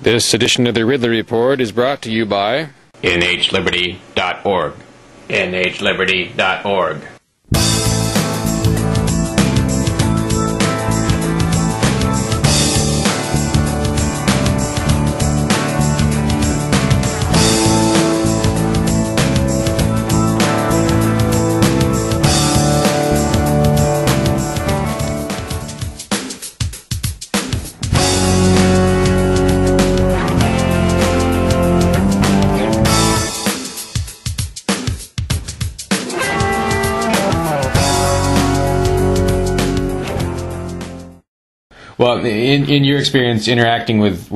This edition of the Ridley Report is brought to you by nhliberty.org. nhliberty.org. Well, in your experience interacting with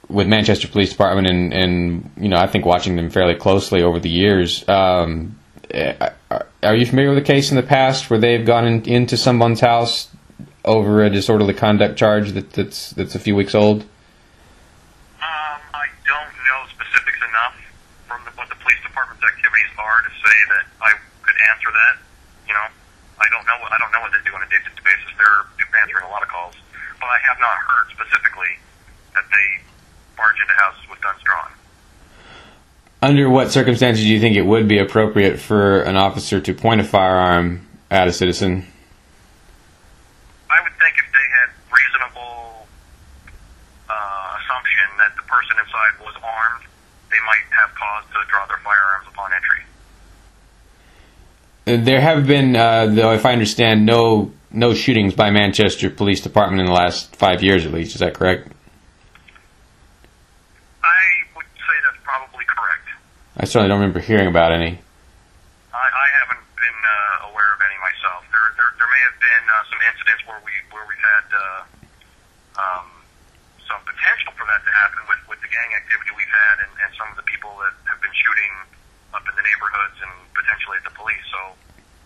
Manchester Police Department and you know, I think watching them fairly closely over the years, are you familiar with a case in the past where they've gone into someone's house over a disorderly conduct charge that's a few weeks old? I don't know specifics enough from what the police department's activities are to say that I could answer that. You know, I don't know what they do on a day-to-day basis. They're answering a lot of calls, but I have not heard specifically that they barge into houses with guns drawn. Under what circumstances do you think it would be appropriate for an officer to point a firearm at a citizen? I would think if they had reasonable assumption that the person inside was armed, they might have cause to draw their firearms upon entry. There have been, though, if I understand, no shootings by Manchester Police Department in the last 5 years, at least. Is that correct? I would say that's probably correct. I certainly don't remember hearing about any. I haven't been aware of any myself. There may have been some incidents where we've had some potential for that to happen with the gang activity we've had and some of the people that have been shooting up in the neighborhoods and potentially at the police. So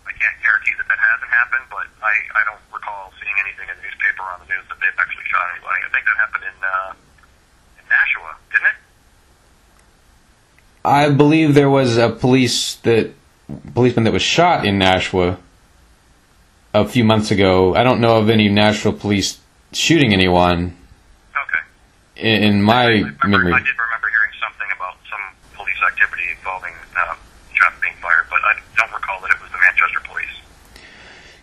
I can't guarantee that hasn't happened, but I don't recall seeing anything in the newspaper or on the news that they've actually shot anybody. I think that happened in Nashua, didn't it? I believe there was a policeman that was shot in Nashua a few months ago. I don't know of any Nashua police shooting anyone. Okay. In my memory. I did remember hearing something about some police activity involving shots being fired, but I don't recall that it was the Manchester Police.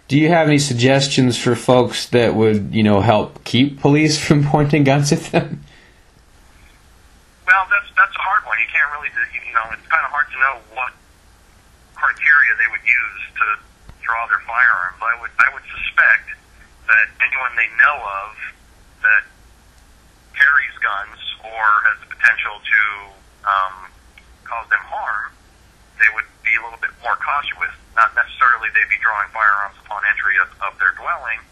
Do you have any suggestions for folks that would, you know, help keep police from pointing guns at them? Well, that's a hard one. You can't really, you know, it's kind of hard to know what criteria they would use to draw their firearms. I would suspect that anyone they know of that carries guns or has the potential to cause them harm, they would be a little bit more cautious with. Not necessarily they'd be drawing firearms upon entry of their dwelling,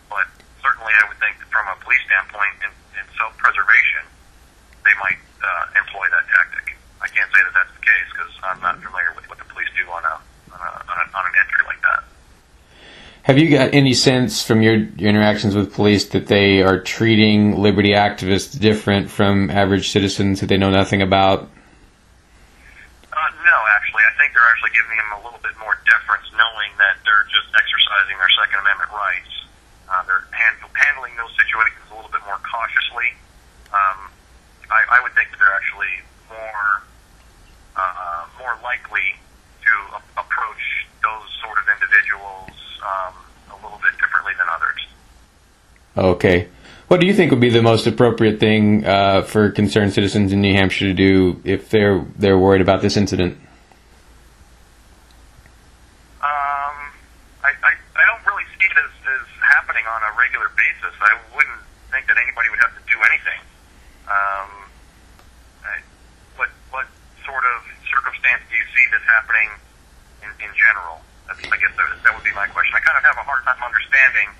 but certainly I would think that from a police standpoint, in self-preservation, they might employ that tactic. I can't say that that's the case because I'm not familiar with what the police do on an entry like that. Have you got any sense from your interactions with police that they are treating liberty activists different from average citizens that they know nothing about? No, actually. I think they're actually giving them a little bit more deference, knowing that they're just exercising their Second Amendment rights. They're handling those situations a little bit more cautiously. I would think that they're actually more likely to approach those sort of individuals a little bit differently than others. Okay. What do you think would be the most appropriate thing for concerned citizens in New Hampshire to do if they're worried about this incident? I don't really see it as happening on a regular basis. I wouldn't think that anybody would have to do anything. What sort of circumstance do you see this happening in general? I guess that would be my question. I kind of have a hard time understanding,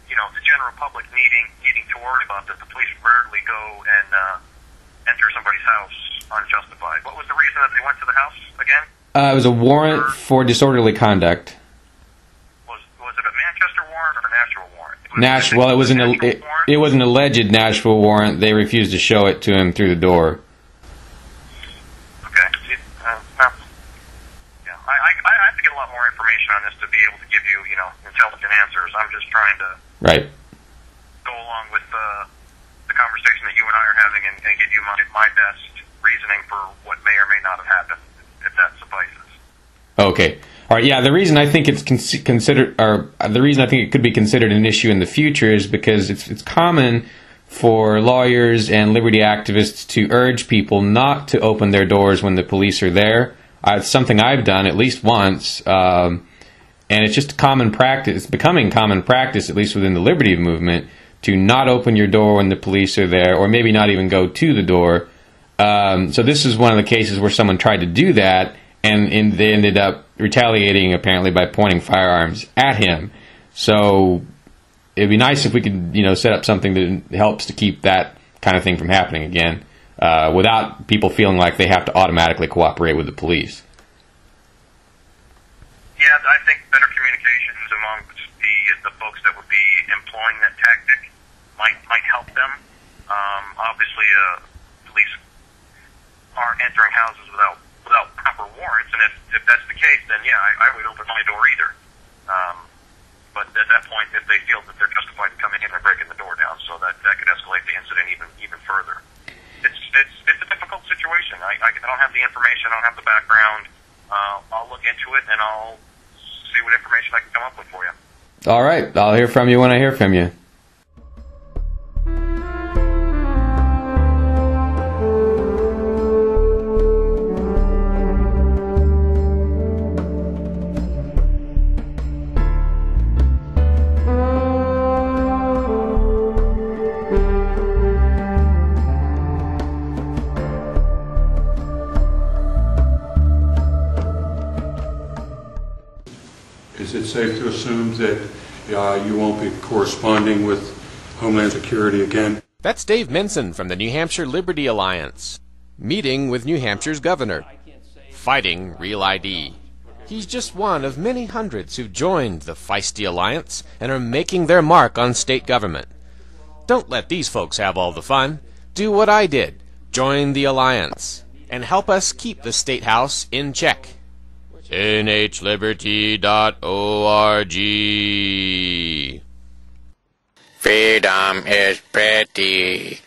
you know, the general public needing to worry about that. The police rarely go and enter somebody's house unjustified. What was the reason that they went to the house again? It was a warrant for disorderly conduct. Was it a Manchester warrant or a Nashua warrant? Well, it was an alleged Nashua warrant. They refused to show it to him through the door. Okay. I have to get a lot more information on this to be able to give you, you know, intelligent answers. I'm just trying to go along with the conversation happening and give you my best reasoning for what may or may not have happened, if that suffices. Okay. All right. Yeah. The reason I think it's considered, or the reason I think it could be considered an issue in the future, is because it's common for lawyers and liberty activists to urge people not to open their doors when the police are there. It's something I've done at least once, and it's just common practice. It's becoming common practice, at least within the liberty movement, to not open your door when the police are there, or maybe not even go to the door. So this is one of the cases where someone tried to do that, and they ended up retaliating, apparently, by pointing firearms at him. So it'd be nice if we could, set up something that helps to keep that kind of thing from happening again, without people feeling like they have to automatically cooperate with the police. Yeah, I think better communications amongst the folks that would be employing that tactic might help them. Obviously, police aren't entering houses without proper warrants, and if that's the case, then yeah, I would open my door either. But at that point, if they feel that they're justified in coming in and breaking the door down, so that could escalate the incident even further. It's a difficult situation. I don't have the information. I don't have the background. I'll look into it, and I'll see what information I can come up with for you. All right. I'll hear from you when I hear from you. Is it safe to assume that you won't be corresponding with Homeland Security again? That's Dave Minson from the New Hampshire Liberty Alliance, meeting with New Hampshire's governor, fighting Real ID. He's just one of many hundreds who've joined the feisty alliance and are making their mark on state government. Don't let these folks have all the fun. Do what I did. Join the alliance and help us keep the State House in check. NHLiberty.org. Freedom is pretty.